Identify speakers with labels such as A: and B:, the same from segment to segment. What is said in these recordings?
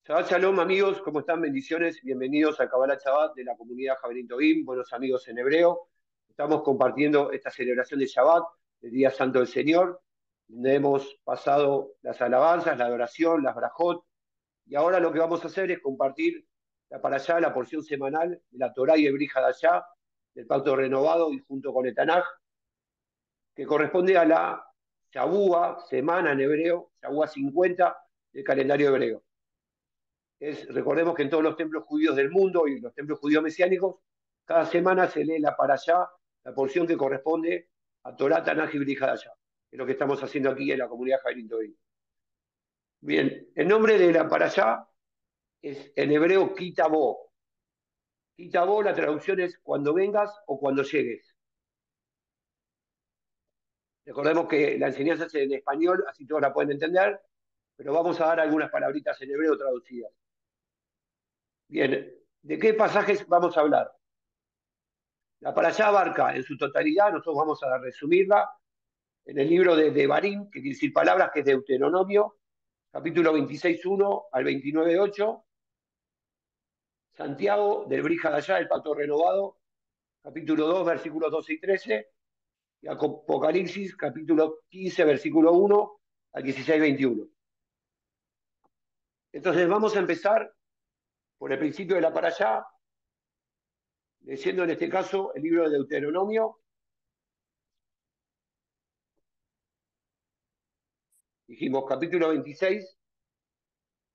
A: Shabbat Shalom, amigos, ¿cómo están? Bendiciones, bienvenidos a Kabbalah Shabbat de la comunidad Javelin Tobim, buenos amigos en hebreo. Estamos compartiendo esta celebración de Shabbat, el Día Santo del Señor, donde hemos pasado las alabanzas, la adoración, las brajot, y ahora lo que vamos a hacer es compartir la parashá, la porción semanal de la Torá y el Brit Hadashá, del Pacto Renovado y junto con el Tanaj, que corresponde a la Shabúa, semana en hebreo, Shabúa 50 del calendario hebreo. Recordemos que en todos los templos judíos del mundo y los templos judíos mesiánicos, cada semana se lee la parashá, la porción que corresponde a Torá, Tanaj y Brit Hadashá, que es lo que estamos haciendo aquí en la comunidad Javelin Tobim. Bien, el nombre de la parashá es en hebreo Kitabo. Kitabo, la traducción es cuando vengas o cuando llegues. Recordemos que la enseñanza es en español, así todos la pueden entender, pero vamos a dar algunas palabritas en hebreo traducidas. Bien, ¿de qué pasajes vamos a hablar? La parashá abarca en su totalidad, nosotros vamos a resumirla, en el libro de Devarim, que quiere decir palabras, que es Deuteronomio, capítulo 26:1 al 29:8, Santiago, del Brit Hadashá, el Pacto Renovado, capítulo 2, versículos 12 y 13, y Apocalipsis, capítulo 15, versículo 1 al 16:21. Entonces vamos a empezar por el principio de la parashá, leyendo en este caso el libro de Deuteronomio. Dijimos capítulo 26,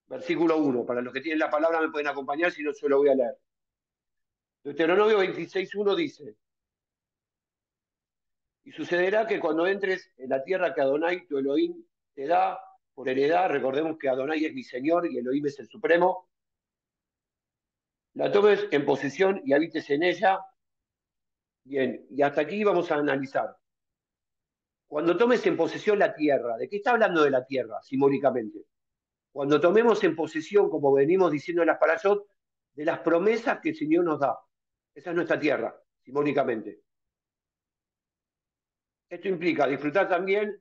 A: versículo 1. Para los que tienen la palabra me pueden acompañar, si no, yo lo voy a leer. Deuteronomio 26:1 dice: y sucederá que cuando entres en la tierra que Adonai, tu Elohim, te da por heredad, recordemos que Adonai es mi Señor y Elohim es el Supremo, la tomes en posesión y habites en ella. Bien, y hasta aquí vamos a analizar. Cuando tomes en posesión la tierra, ¿de qué está hablando de la tierra, simbólicamente? Cuando tomemos en posesión, como venimos diciendo en las parashot, de las promesas que el Señor nos da. Esa es nuestra tierra, simbólicamente. Esto implica disfrutar también,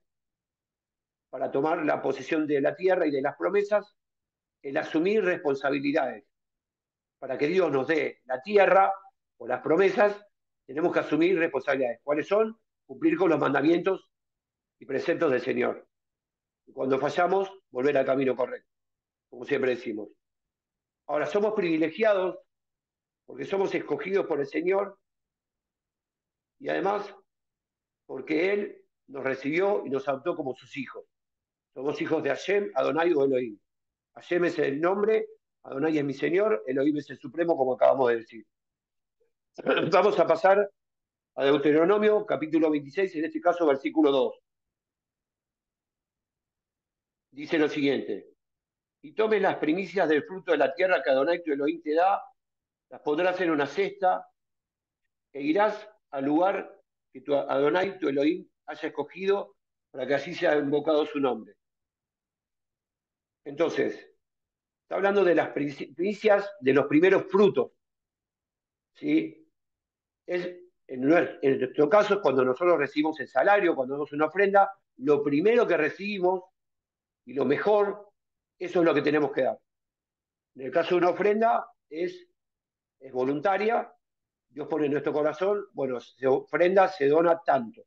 A: para tomar la posesión de la tierra y de las promesas, el asumir responsabilidades. Para que Dios nos dé la tierra o las promesas, tenemos que asumir responsabilidades. ¿Cuáles son? Cumplir con los mandamientos y preceptos del Señor. Y cuando fallamos, volver al camino correcto, como siempre decimos. Ahora, somos privilegiados porque somos escogidos por el Señor y además porque Él nos recibió y nos adoptó como sus hijos. Somos hijos de Hashem, Adonai o Elohim. Hashem es el nombre, Adonai es mi Señor, Elohim es el Supremo, como acabamos de decir. Vamos a pasar a Deuteronomio, capítulo 26, en este caso, versículo 2. Dice lo siguiente: y tomes las primicias del fruto de la tierra que Adonai tu Elohim te da, las pondrás en una cesta, e irás al lugar que tu Adonai tu Elohim haya escogido para que así sea invocado su nombre. Entonces, está hablando de las primicias de los primeros frutos, ¿sí? En nuestro caso es cuando nosotros recibimos el salario, cuando damos una ofrenda, lo primero que recibimos y lo mejor, eso es lo que tenemos que dar. En el caso de una ofrenda es voluntaria, Dios pone en nuestro corazón, bueno, se ofrenda, se dona tanto.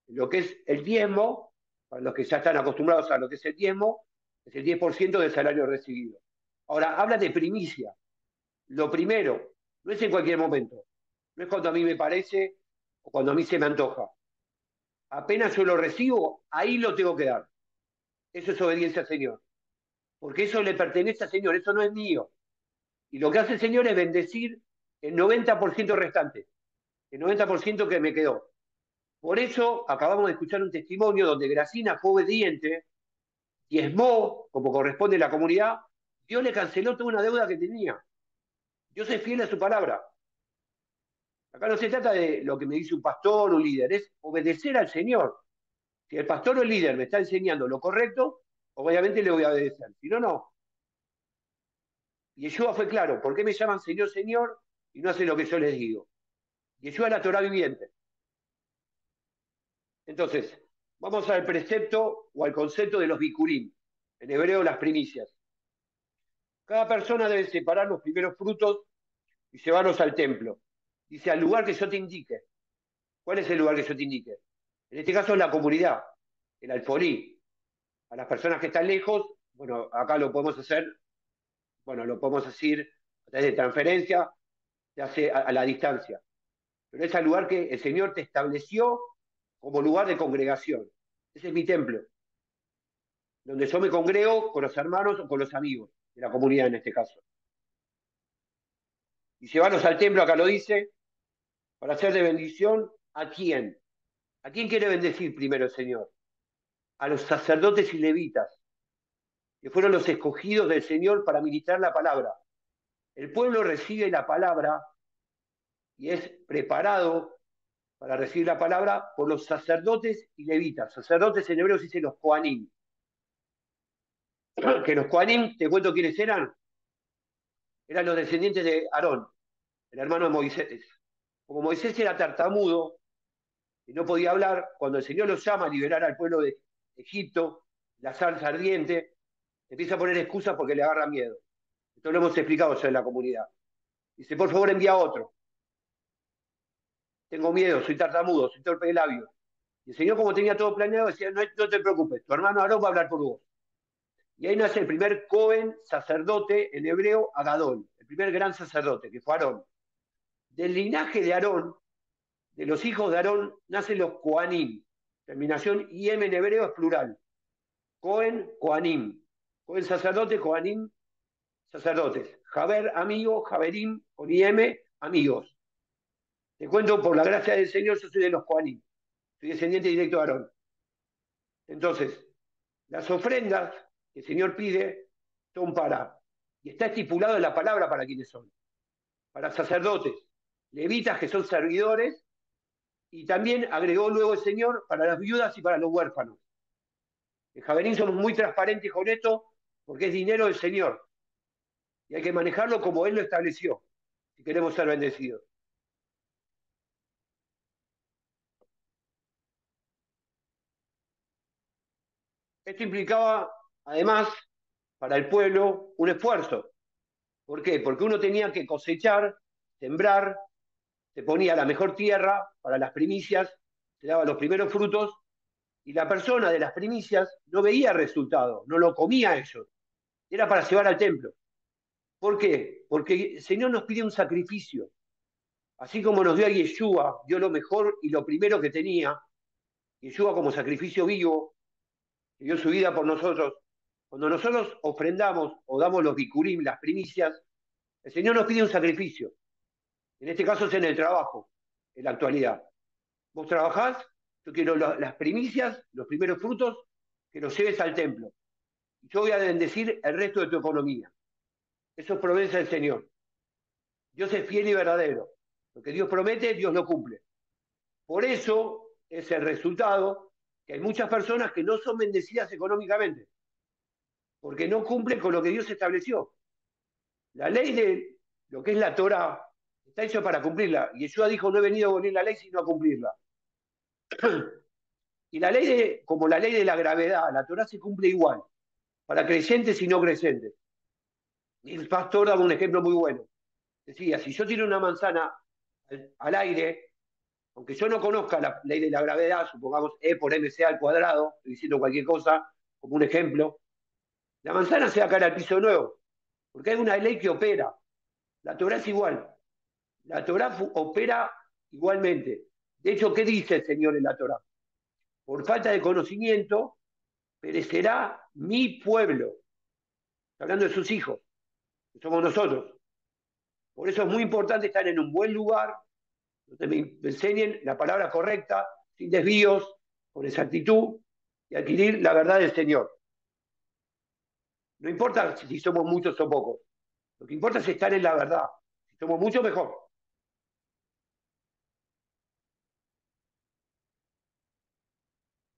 A: Lo que es el diezmo, para los que ya están acostumbrados a lo que es el 10% del salario recibido. Ahora, habla de primicia. Lo primero, no es en cualquier momento, no es cuando a mí me parece o cuando a mí se me antoja. Apenas yo lo recibo, ahí lo tengo que dar. Eso es obediencia al Señor. Porque eso le pertenece al Señor, eso no es mío. Y lo que hace el Señor es bendecir el 90% restante, el 90% que me quedó. Por eso acabamos de escuchar un testimonio donde Gracina fue obediente, diezmó, como corresponde a la comunidad, Dios le canceló toda una deuda que tenía. Dios es fiel a su palabra. Acá no se trata de lo que me dice un pastor o un líder, es obedecer al Señor. Si el pastor o el líder me está enseñando lo correcto, obviamente le voy a obedecer. Si no, no. Y Yeshua fue claro: ¿por qué me llaman Señor, Señor y no hacen lo que yo les digo? Yeshua es la Torah viviente. Entonces, vamos al precepto o al concepto de los bikurim, en hebreo las primicias. Cada persona debe separar los primeros frutos y llevarlos al templo. Dice, al lugar que yo te indique. ¿Cuál es el lugar que yo te indique? En este caso es la comunidad, el alfolí. A las personas que están lejos, bueno, acá lo podemos hacer, bueno, lo podemos decir a través de transferencia, se hace a la distancia. Pero es el lugar que el Señor te estableció como lugar de congregación. Ese es mi templo, donde yo me congrego con los hermanos o con los amigos de la comunidad en este caso. Y llevarlos al templo, acá lo dice, para hacer de bendición a quién. ¿A quién quiere bendecir primero el Señor? A los sacerdotes y levitas, que fueron los escogidos del Señor para ministrar la palabra. El pueblo recibe la palabra y es preparado para recibir la palabra por los sacerdotes y levitas. Sacerdotes en hebreo se dice los Kohanim. Que los Kohanim, te cuento quiénes eran, eran los descendientes de Aarón, el hermano de Moisés. Como Moisés era tartamudo y no podía hablar, cuando el Señor los llama a liberar al pueblo de Egipto, la salsa ardiente, empieza a poner excusas porque le agarra miedo. Esto lo hemos explicado ya en la comunidad. Dice, por favor, envía a otro. Tengo miedo, soy tartamudo, soy torpe de labios. Y el Señor, como tenía todo planeado, decía, no, no te preocupes, tu hermano Aarón va a hablar por vos. Y ahí nace el primer Cohen, sacerdote, en hebreo, Agadol, el primer gran sacerdote, que fue Aarón. Del linaje de Aarón, de los hijos de Aarón, nacen los Kohanim. Terminación IM en hebreo es plural. Cohen, Kohanim. Cohen sacerdote, Kohanim sacerdotes. Jaber, amigo, Jaberim, con IM, amigos. Te cuento, por la gracia del Señor, yo soy de los Kohanim. Soy descendiente directo de Aarón. Entonces, las ofrendas que el Señor pide son para, y está estipulado en la palabra para quienes son, para sacerdotes, levitas que son servidores, y también agregó luego el Señor para las viudas y para los huérfanos. En Javerín somos muy transparentes con esto porque es dinero del Señor y hay que manejarlo como Él lo estableció si queremos ser bendecidos. Esto implicaba, además, para el pueblo un esfuerzo. ¿Por qué? Porque uno tenía que cosechar, sembrar, se ponía la mejor tierra para las primicias, se daban los primeros frutos y la persona de las primicias no veía resultado, no lo comía ellos, era para llevar al templo. ¿Por qué? Porque el Señor nos pide un sacrificio. Así como nos dio a Yeshua, dio lo mejor y lo primero que tenía, Yeshua como sacrificio vivo, que dio su vida por nosotros. Cuando nosotros ofrendamos o damos los bikurim, las primicias, el Señor nos pide un sacrificio. En este caso es en el trabajo, en la actualidad. Vos trabajás, yo quiero las primicias, los primeros frutos, que los lleves al templo. Y yo voy a bendecir el resto de tu economía. Eso es promesa del Señor. Dios es fiel y verdadero. Lo que Dios promete, Dios lo cumple. Por eso es el resultado que hay muchas personas que no son bendecidas económicamente, porque no cumplen con lo que Dios estableció. La ley de lo que es la Torah está hecha para cumplirla. Y Yeshua dijo, no he venido a abolir la ley, sino a cumplirla. Y la ley como la ley de la gravedad, la Torah se cumple igual, para creyentes y no creyentes. Y el pastor daba un ejemplo muy bueno. Decía, si yo tiro una manzana al aire, aunque yo no conozca la ley de la gravedad, supongamos E por mc al cuadrado, estoy diciendo cualquier cosa, como un ejemplo, la manzana se va a caer al piso nuevo, porque hay una ley que opera. La Torah es igual. La Torah opera igualmente. De hecho, ¿qué dice el Señor en la Torah? Por falta de conocimiento, perecerá mi pueblo. Está hablando de sus hijos, que somos nosotros. Por eso es muy importante estar en un buen lugar, donde me enseñen la palabra correcta, sin desvíos, con exactitud, y adquirir la verdad del Señor. No importa si somos muchos o pocos, lo que importa es estar en la verdad. Si somos muchos, mejor.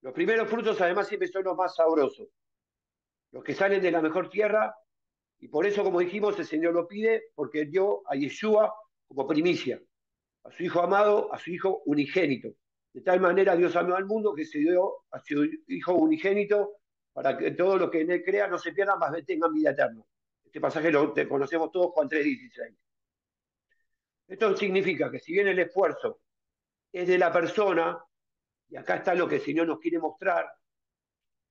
A: Los primeros frutos además siempre son los más sabrosos, los que salen de la mejor tierra, y por eso, como dijimos, el Señor lo pide, porque dio a Yeshua como primicia, a su Hijo amado, a su Hijo unigénito. De tal manera Dios amó al mundo que se dio a su Hijo unigénito para que todos los que en él crean no se pierdan, más bien tengan vida eterna. Este pasaje lo conocemos todos, Juan 3:16. Esto significa que si bien el esfuerzo es de la persona, y acá está lo que el Señor nos quiere mostrar,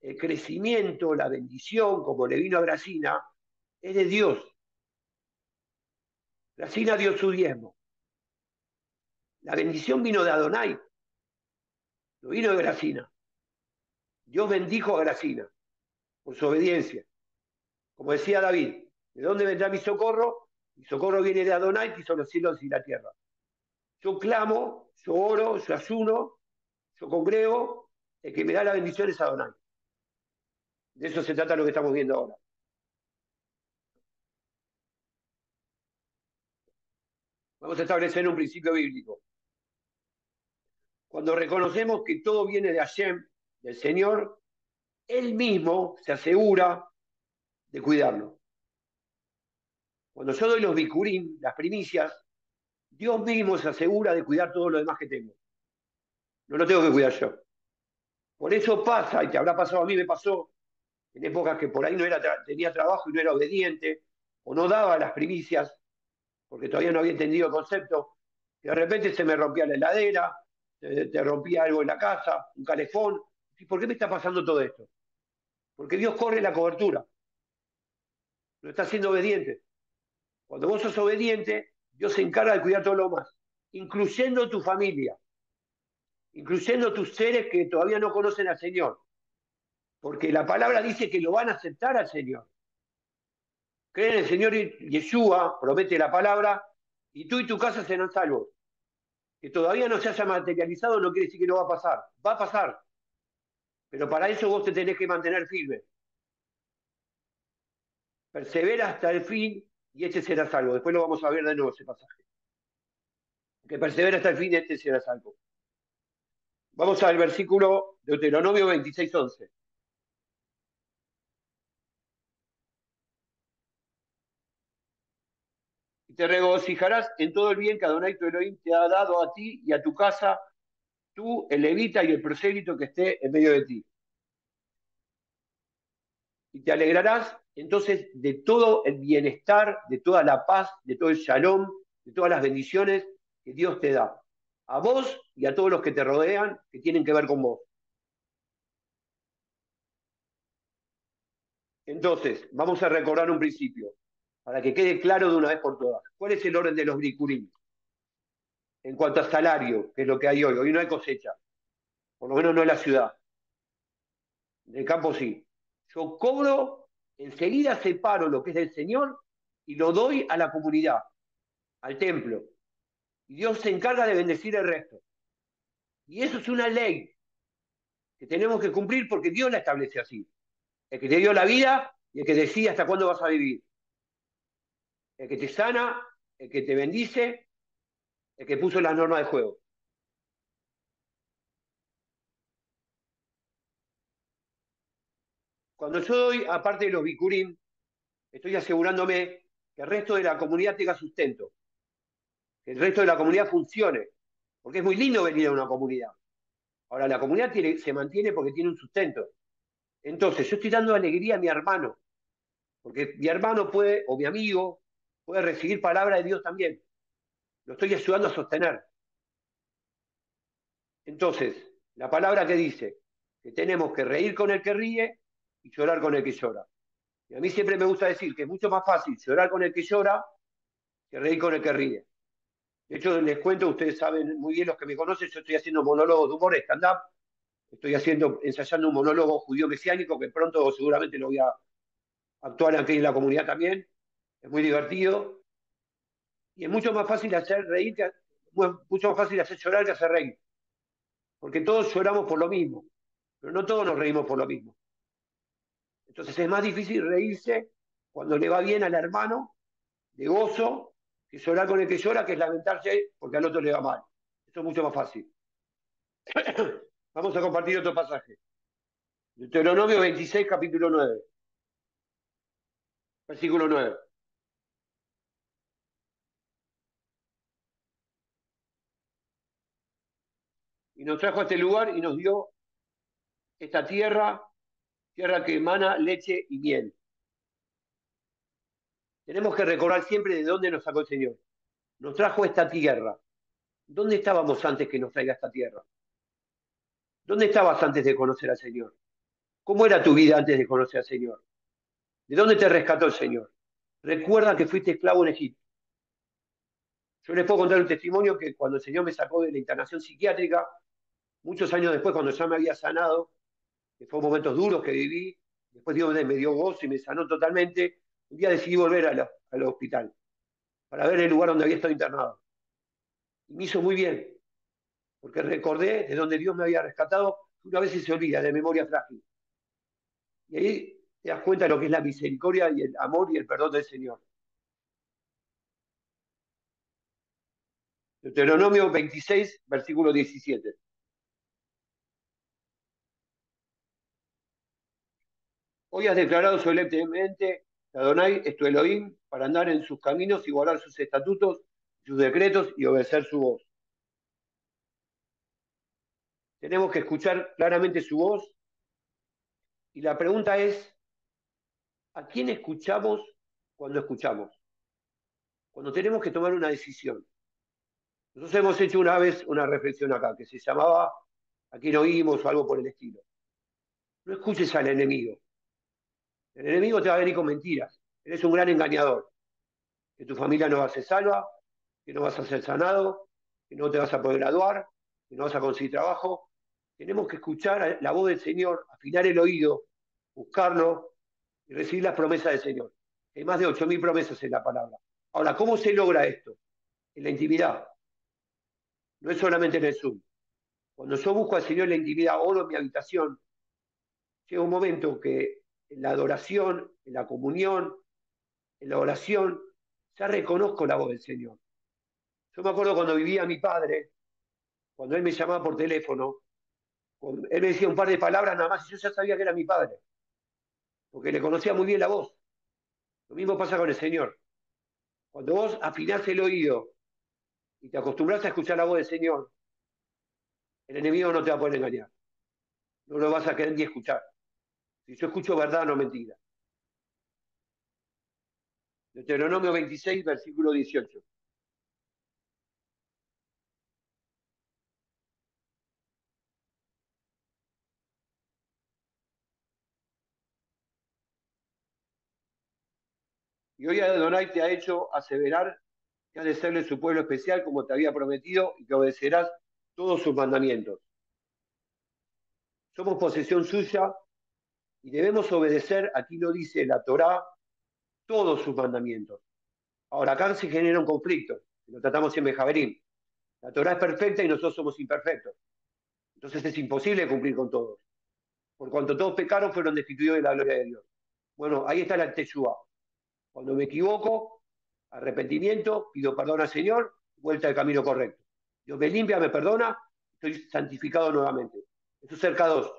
A: el crecimiento, la bendición, como le vino a Gracina, es de Dios. Gracina dio su diezmo. La bendición vino de Adonai, no vino de Gracina. Dios bendijo a Gracina por su obediencia. Como decía David, ¿de dónde vendrá mi socorro? Mi socorro viene de Adonai, que hizo los cielos y la tierra. Yo clamo, yo oro, yo ayuno, yo congrego, el que me da la bendición es Adonai. De eso se trata lo que estamos viendo ahora. Vamos a establecer un principio bíblico. Cuando reconocemos que todo viene de Hashem, del Señor, Él mismo se asegura de cuidarlo. Cuando yo doy los bikurim, las primicias, Dios mismo se asegura de cuidar todo lo demás que tengo. No lo tengo que cuidar yo. Por eso pasa, y te habrá pasado a mí, me pasó, en épocas que por ahí no era tenía trabajo y no era obediente, o no daba las primicias, porque todavía no había entendido el concepto, que de repente se me rompía la heladera, te rompía algo en la casa, un calefón. ¿Y por qué me está pasando todo esto? Porque Dios corre la cobertura, no está siendo obediente. Cuando vos sos obediente, Dios se encarga de cuidar todo lo más, incluyendo tu familia, incluyendo tus seres que todavía no conocen al Señor, porque la palabra dice que lo van a aceptar al Señor. Creen en el Señor Yeshua, promete la palabra, y tú y tu casa serán salvos. Que todavía no se haya materializado no quiere decir que no va a pasar. Va a pasar. Pero para eso vos te tenés que mantener firme. Persevera hasta el fin y este será salvo. Después lo vamos a ver de nuevo ese pasaje. Que persevera hasta el fin y este será salvo. Vamos al versículo de Deuteronomio 26:11. Y te regocijarás en todo el bien que Adonai tu Elohim te ha dado a ti y a tu casa, tú, el levita y el prosélito que esté en medio de ti. Y te alegrarás entonces de todo el bienestar, de toda la paz, de todo el shalom, de todas las bendiciones que Dios te da, a vos y a todos los que te rodean, que tienen que ver con vos. Entonces, vamos a recordar un principio, para que quede claro de una vez por todas. ¿Cuál es el orden de los brikurim? En cuanto a salario, que es lo que hay hoy. Hoy no hay cosecha, por lo menos no en la ciudad. En el campo sí. Yo cobro, enseguida separo lo que es del Señor y lo doy a la comunidad, al templo. Y Dios se encarga de bendecir el resto. Y eso es una ley que tenemos que cumplir porque Dios la establece así. El que te dio la vida y el que decide hasta cuándo vas a vivir. El que te sana, el que te bendice, el que puso las normas de juego. Cuando yo doy, aparte de los bikurim, estoy asegurándome que el resto de la comunidad tenga sustento, que el resto de la comunidad funcione, porque es muy lindo venir a una comunidad. Ahora, la comunidad se mantiene porque tiene un sustento. Entonces, yo estoy dando alegría a mi hermano, porque mi hermano puede, o mi amigo, puede recibir palabra de Dios también. Lo estoy ayudando a sostener. Entonces, la palabra que dice que tenemos que reír con el que ríe y llorar con el que llora. Y a mí siempre me gusta decir que es mucho más fácil llorar con el que llora que reír con el que ríe. De hecho, les cuento, ustedes saben muy bien, los que me conocen, yo estoy haciendo monólogos de humor, stand-up, estoy ensayando un monólogo judío mesiánico que pronto seguramente lo voy a actuar aquí en la comunidad también. Es muy divertido y es mucho más fácil hacer reír mucho más fácil hacer llorar que hacer reír, porque todos lloramos por lo mismo, pero no todos nos reímos por lo mismo. Entonces es más difícil reírse cuando le va bien al hermano de gozo que llorar con el que llora, que es lamentarse porque al otro le va mal. Esto es mucho más fácil. Vamos a compartir otro pasaje. Deuteronomio 26, capítulo 9, versículo 9. Y nos trajo a este lugar y nos dio esta tierra, tierra que emana leche y miel. Tenemos que recordar siempre de dónde nos sacó el Señor. Nos trajo a esta tierra. ¿Dónde estábamos antes que nos traiga a esta tierra? ¿Dónde estabas antes de conocer al Señor? ¿Cómo era tu vida antes de conocer al Señor? ¿De dónde te rescató el Señor? Recuerda que fuiste esclavo en Egipto. Yo les puedo contar un testimonio que cuando el Señor me sacó de la internación psiquiátrica, muchos años después, cuando ya me había sanado, que fueron momentos duros que viví, después Dios me dio gozo y me sanó totalmente, un día decidí volver al hospital para ver el lugar donde había estado internado. Y me hizo muy bien, porque recordé de donde Dios me había rescatado, una vez se olvida, de memoria frágil. Y ahí te das cuenta de lo que es la misericordia y el amor y el perdón del Señor. Deuteronomio 26, versículo 17. Hoy has declarado solemnemente que Adonai es tu Elohim para andar en sus caminos y guardar sus estatutos, sus decretos y obedecer su voz. Tenemos que escuchar claramente su voz y la pregunta es, ¿a quién escuchamos cuando escuchamos? Cuando tenemos que tomar una decisión. Nosotros hemos hecho una vez una reflexión acá que se llamaba ¿a quién oímos o algo por el estilo? No escuches al enemigo. El enemigo te va a venir con mentiras. Eres un gran engañador. Que tu familia no va a ser salva, que no vas a ser sanado, que no te vas a poder graduar, que no vas a conseguir trabajo. Tenemos que escuchar la voz del Señor, afinar el oído, buscarlo y recibir las promesas del Señor. Hay más de 8.000 promesas en la palabra. Ahora, ¿cómo se logra esto? En la intimidad. No es solamente en el Zoom. Cuando yo busco al Señor en la intimidad, oro en mi habitación, llega un momento que en la adoración, en la comunión, en la oración, ya reconozco la voz del Señor. Yo me acuerdo cuando vivía mi padre, cuando él me llamaba por teléfono, él me decía un par de palabras nada más y yo ya sabía que era mi padre, porque le conocía muy bien la voz. Lo mismo pasa con el Señor. Cuando vos afinás el oído y te acostumbras a escuchar la voz del Señor, el enemigo no te va a poder engañar. No lo vas a querer ni escuchar. Si yo escucho verdad, no mentira. Deuteronomio 26, versículo 18. Y hoy Adonai te ha hecho aseverar que has de serle su pueblo especial como te había prometido y que obedecerás todos sus mandamientos. Somos posesión suya y debemos obedecer, aquí lo dice la Torá, todos sus mandamientos. Ahora, acá se genera un conflicto, lo tratamos siempre en Javerín. La Torá es perfecta y nosotros somos imperfectos. Entonces es imposible cumplir con todos. Por cuanto todos pecaron, fueron destituidos de la gloria de Dios. Bueno, ahí está la Teshuvá. Cuando me equivoco, arrepentimiento, pido perdón al Señor, vuelta al camino correcto. Dios me limpia, me perdona, estoy santificado nuevamente. Eso es ser K2.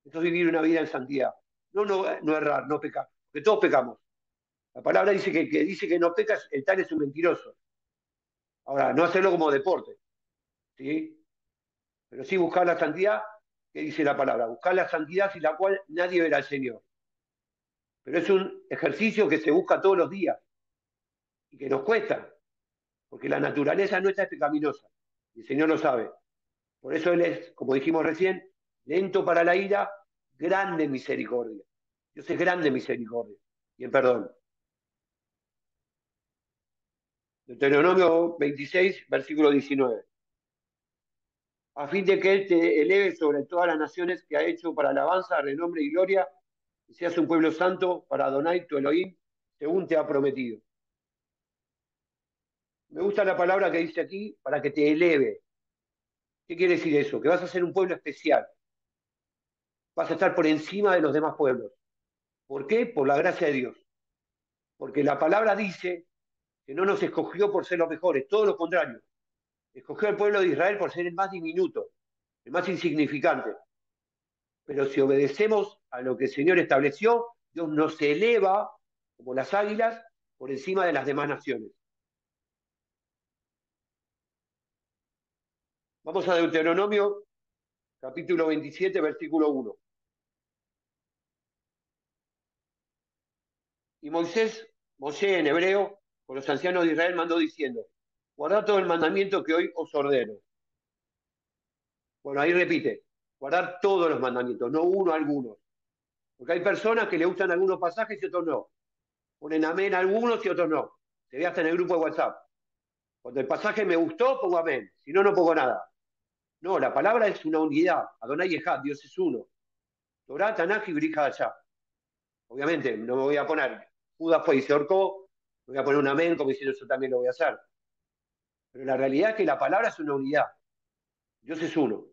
A: Eso es vivir una vida en santidad. No errar, no pecar. Porque todos pecamos. La palabra dice que dice que no pecas, el tal es un mentiroso. Ahora, no hacerlo como deporte, ¿sí? Pero sí buscar la santidad, que dice la palabra, buscar la santidad sin la cual nadie verá al Señor. Pero es un ejercicio que se busca todos los días y que nos cuesta, porque la naturaleza nuestra es pecaminosa, y el Señor lo sabe. Por eso Él es, como dijimos recién, lento para la ira, grande en misericordia. Dios es grande en misericordia y en perdón. Deuteronomio 26, versículo 19. A fin de que Él te eleve sobre todas las naciones que ha hecho para alabanza, renombre y gloria, y seas un pueblo santo para Adonai, tu Elohim, según te ha prometido. Me gusta la palabra que dice aquí, para que te eleve. ¿Qué quiere decir eso? Que vas a ser un pueblo especial. Vas a estar por encima de los demás pueblos. ¿Por qué? Por la gracia de Dios. Porque la palabra dice que no nos escogió por ser los mejores, todo lo contrario. Escogió al pueblo de Israel por ser el más diminuto, el más insignificante. Pero si obedecemos a lo que el Señor estableció, Dios nos eleva como las águilas por encima de las demás naciones. Vamos a Deuteronomio, capítulo 27, versículo 1. Y Moisés Moshe en hebreo, con los ancianos de Israel mandó diciendo, guardad todo el mandamiento que hoy os ordeno. Bueno, ahí repite, guardar todos los mandamientos, no uno algunos. Porque hay personas que le gustan algunos pasajes y otros no. Ponen amén a algunos y otros no. Se ve hasta en el grupo de WhatsApp. Cuando el pasaje me gustó, pongo amén. Si no, no pongo nada. No, la palabra es una unidad. Adonai Ejad, Dios es uno. Torah, Tanaj y Brija allá. Obviamente, no me voy a poner, Judas fue y se ahorcó, me voy a poner un amén como diciendo yo también lo voy a hacer. Pero la realidad es que la palabra es una unidad. Dios es uno.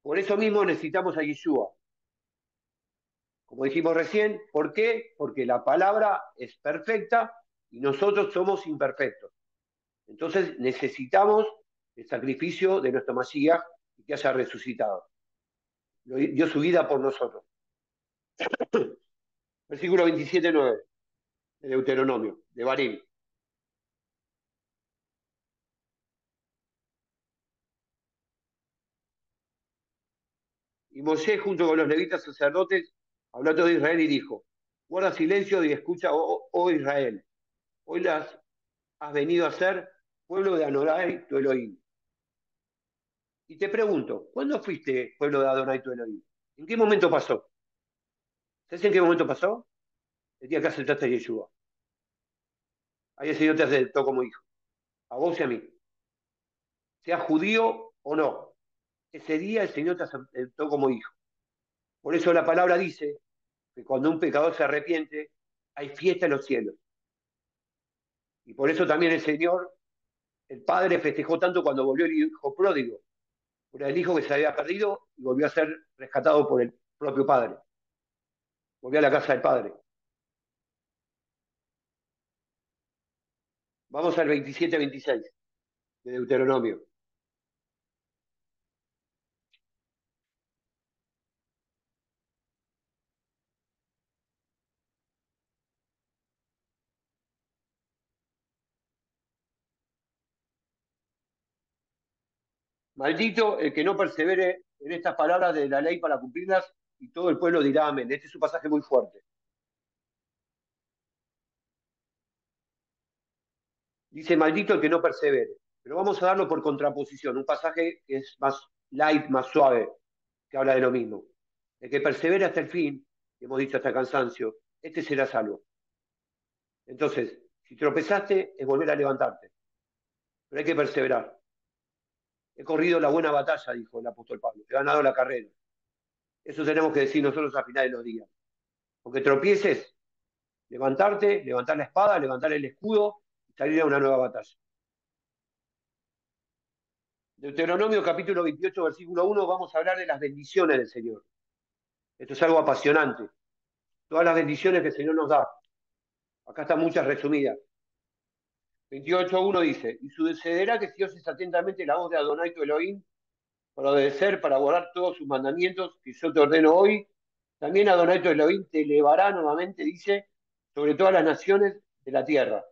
A: Por eso mismo necesitamos a Yeshua. Como dijimos recién, ¿por qué? Porque la palabra es perfecta y nosotros somos imperfectos. Entonces necesitamos el sacrificio de nuestro Mashiach y que haya resucitado. Dio su vida por nosotros. Versículo 27:9 de Deuteronomio, de Barim. Y Mosé, junto con los levitas sacerdotes, habló a todo Israel y dijo, guarda silencio y escucha, oh Israel, hoy las has venido a ser pueblo de Adonai tu Elohim. Y te pregunto, ¿cuándo fuiste pueblo de Adonai tu Elohim? ¿En qué momento pasó? ¿Sabes en qué momento pasó? El día que aceptaste a Yeshua. Ahí el Señor te aceptó como hijo, a vos y a mí. Sea judío o no. Ese día el Señor te aceptó como hijo. Por eso la palabra dice que cuando un pecador se arrepiente, hay fiesta en los cielos. Y por eso también el Señor, el Padre, festejó tanto cuando volvió el hijo pródigo. Era el hijo que se había perdido y volvió a ser rescatado por el propio Padre. Volvió a la casa del Padre. Vamos al 27-26 de Deuteronomio. Maldito el que no persevere en estas palabras de la ley para cumplirlas, y todo el pueblo dirá amén. Este es un pasaje muy fuerte. Dice, maldito el que no persevere. Pero vamos a darlo por contraposición, un pasaje que es más light, más suave, que habla de lo mismo. El que persevere hasta el fin, que hemos dicho hasta el cansancio, este será salvo. Entonces, si tropezaste, es volver a levantarte, pero hay que perseverar. He corrido la buena batalla, dijo el apóstol Pablo, he ganado la carrera. Eso tenemos que decir nosotros al final de los días. Aunque tropieces, levantarte, levantar la espada, levantar el escudo y salir a una nueva batalla. Deuteronomio capítulo 28, versículo 1, vamos a hablar de las bendiciones del Señor. Esto es algo apasionante. Todas las bendiciones que el Señor nos da. Acá están muchas resumidas. 28:1 dice, y sucederá que si oyes atentamente la voz de Adonai tu Elohim, para obedecer, para guardar todos sus mandamientos que yo te ordeno hoy, también Adonai tu Elohim te elevará nuevamente, dice, sobre todas las naciones de la tierra.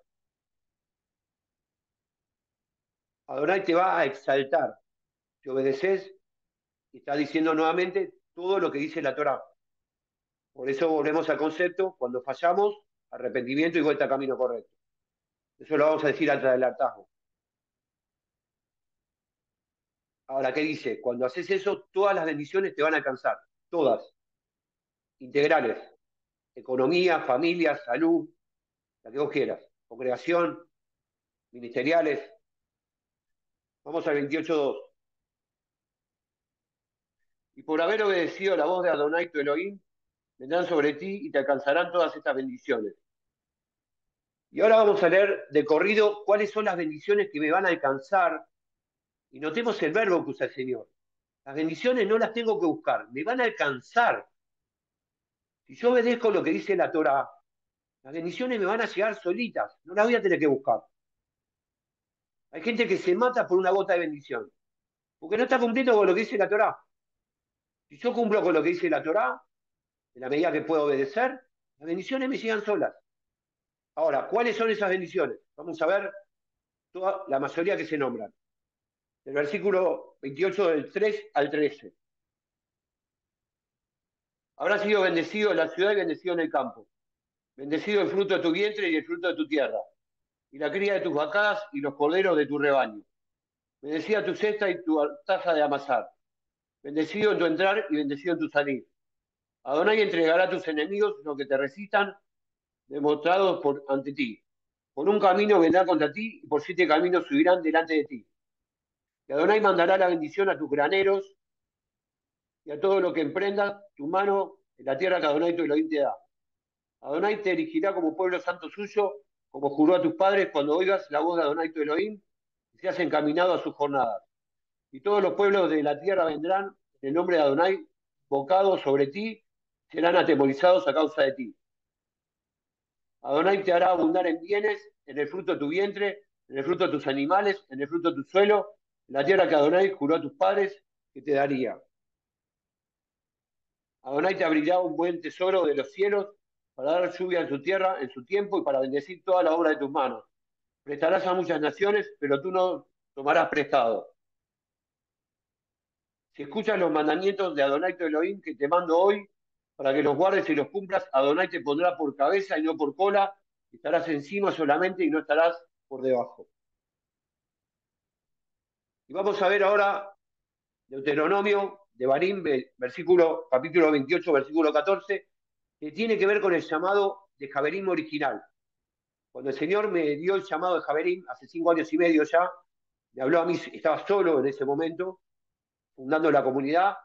A: Adonai te va a exaltar. Si obedeces, está diciendo nuevamente todo lo que dice la Torá. Por eso volvemos al concepto, cuando fallamos, arrepentimiento y vuelta al camino correcto. Eso lo vamos a decir antes del hartazgo. Ahora, ¿qué dice? Cuando haces eso, todas las bendiciones te van a alcanzar. Todas. Integrales. Economía, familia, salud, la que vos quieras. Congregación, ministeriales. Vamos al 28:2. Y por haber obedecido la voz de Adonai tu Elohim, vendrán sobre ti y te alcanzarán todas estas bendiciones. Y ahora vamos a leer de corrido cuáles son las bendiciones que me van a alcanzar. Y notemos el verbo que usa el Señor. Las bendiciones no las tengo que buscar, me van a alcanzar. Si yo obedezco lo que dice la Torah, las bendiciones me van a llegar solitas, no las voy a tener que buscar. Hay gente que se mata por una gota de bendición, porque no está cumpliendo con lo que dice la Torah. Si yo cumplo con lo que dice la Torah, en la medida que puedo obedecer, las bendiciones me llegan solas. Ahora, ¿cuáles son esas bendiciones? Vamos a ver la mayoría que se nombran. El versículo 28 del 3 al 13. Habrá sido bendecido en la ciudad y bendecido en el campo. Bendecido el fruto de tu vientre y el fruto de tu tierra, y la cría de tus vacas y los corderos de tu rebaño. Bendecida tu cesta y tu taza de amasar. Bendecido en tu entrar y bendecido en tu salir. Adonai entregará a tus enemigos lo que te resistan, demostrados ante ti. Por un camino vendrán contra ti y por 7 caminos subirán delante de ti. Y Adonai mandará la bendición a tus graneros y a todo lo que emprendas tu mano en la tierra que Adonai tu Elohim te da. Adonai te erigirá como pueblo santo suyo, como juró a tus padres cuando oigas la voz de Adonai tu Elohim y seas encaminado a sus jornadas. Y todos los pueblos de la tierra vendrán en el nombre de Adonai, invocados sobre ti, serán atemorizados a causa de ti. Adonai te hará abundar en bienes, en el fruto de tu vientre, en el fruto de tus animales, en el fruto de tu suelo, en la tierra que Adonai juró a tus padres que te daría. Adonai te abrirá un buen tesoro de los cielos para dar lluvia en su tierra en su tiempo y para bendecir toda la obra de tus manos. Prestarás a muchas naciones, pero tú no tomarás prestado. Si escuchas los mandamientos de Adonai tu Elohim que te mando hoy, para que los guardes y los cumplas, Adonai te pondrá por cabeza y no por cola, estarás encima solamente y no estarás por debajo. Y vamos a ver ahora Deuteronomio de Barín, capítulo 28, versículo 14, que tiene que ver con el llamado de Javerim original. Cuando el Señor me dio el llamado de Javerim, hace 5 años y medio ya, me habló a mí, estaba solo en ese momento, fundando la comunidad,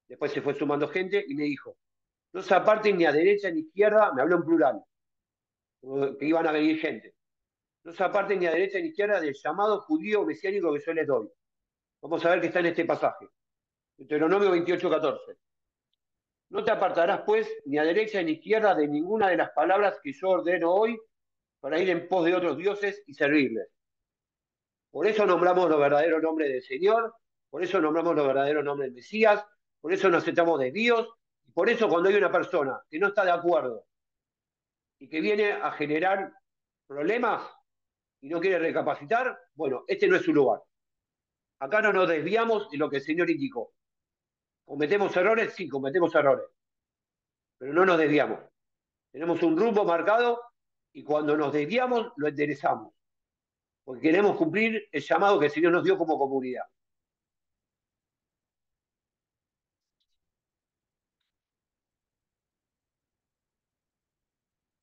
A: después se fue sumando gente y me dijo, no se aparten ni a derecha ni a izquierda, me habló en plural, que iban a venir gente. No se aparten ni a derecha ni a izquierda del llamado judío mesiánico que yo les doy. Vamos a ver qué está en este pasaje. Deuteronomio 28:14. No te apartarás, pues, ni a derecha ni a izquierda de ninguna de las palabras que yo ordeno hoy para ir en pos de otros dioses y servirles. Por eso nombramos los verdaderos nombres del Señor, por eso nombramos los verdaderos nombres del Mesías, por eso nos aceptamos de Dios, y por eso cuando hay una persona que no está de acuerdo y que viene a generar problemas y no quiere recapacitar, bueno, este no es su lugar. Acá no nos desviamos de lo que el Señor indicó. ¿Cometemos errores? Sí, cometemos errores, pero no nos desviamos. Tenemos un rumbo marcado y cuando nos desviamos lo enderezamos, porque queremos cumplir el llamado que el Señor nos dio como comunidad.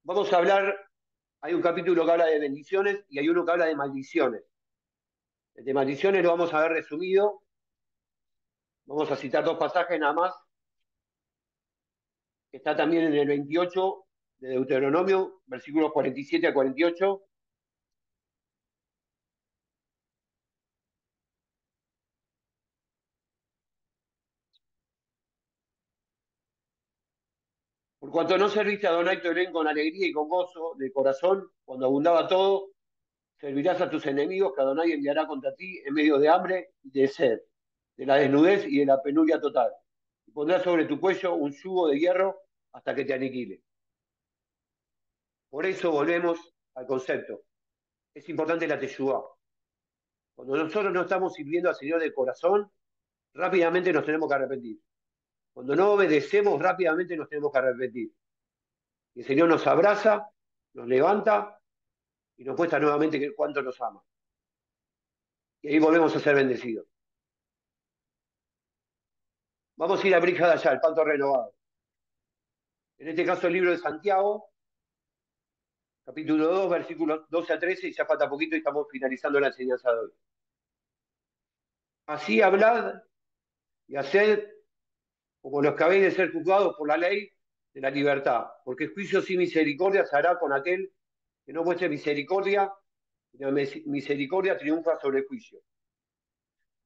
A: Vamos a hablar, hay un capítulo que habla de bendiciones y hay uno que habla de maldiciones. El de maldiciones lo vamos a ver resumido. Vamos a citar 2 pasajes nada más. Está también en el 28 de Deuteronomio, versículos 47 a 48. Por cuanto no serviste a Adonai tu Elohim con alegría y con gozo de corazón, cuando abundaba todo, servirás a tus enemigos que Adonai enviará contra ti en medio de hambre y de sed, de la desnudez y de la penuria total. Y pondrás sobre tu cuello un yugo de hierro hasta que te aniquile. Por eso volvemos al concepto. Es importante la teshuvá. Cuando nosotros no estamos sirviendo al Señor de corazón, rápidamente nos tenemos que arrepentir. Cuando no obedecemos, rápidamente nos tenemos que arrepentir. Y el Señor nos abraza, nos levanta y nos muestra nuevamente cuánto nos ama. Y ahí volvemos a ser bendecidos. Vamos a ir a Brija de allá, el pacto renovado. En este caso, el libro de Santiago, capítulo 2, versículos 12 a 13, y ya falta poquito y estamos finalizando la enseñanza de hoy. Así hablad y haced como los que habéis de ser juzgados por la ley de la libertad, porque juicio sin misericordia se hará con aquel que no muestre misericordia, y la misericordia triunfa sobre el juicio.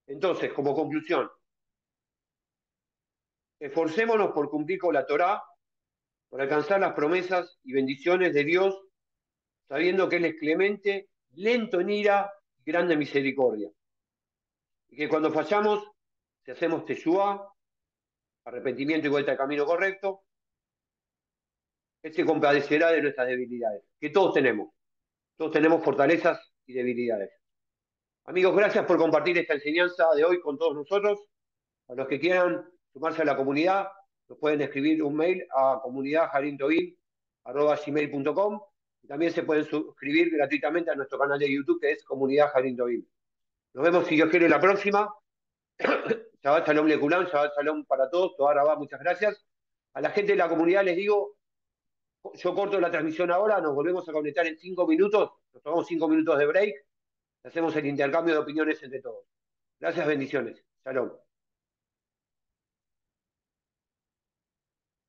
A: Entonces, como conclusión, esforcémonos por cumplir con la Torá, por alcanzar las promesas y bendiciones de Dios, sabiendo que Él es clemente, lento en ira y grande en misericordia. Y que cuando fallamos, si hacemos teshuvá, arrepentimiento y vuelta al camino correcto, Él se compadecerá de nuestras debilidades, que todos tenemos fortalezas y debilidades. Amigos, gracias por compartir esta enseñanza de hoy con todos nosotros. A los que quieran sumarse a la comunidad, nos pueden escribir un mail a comunidad gmail.com. Y también se pueden suscribir gratuitamente a nuestro canal de YouTube, que es Comunidad Jardín Tobin. Nos vemos, si Dios quiere, la próxima. Shabbat Shalom Lekulán, Shabbat Shalom para todos. Toda Rabá, muchas gracias. A la gente de la comunidad les digo, yo corto la transmisión ahora, nos volvemos a conectar en 5 minutos, nos tomamos 5 minutos de break, hacemos el intercambio de opiniones entre todos. Gracias, bendiciones. Shalom.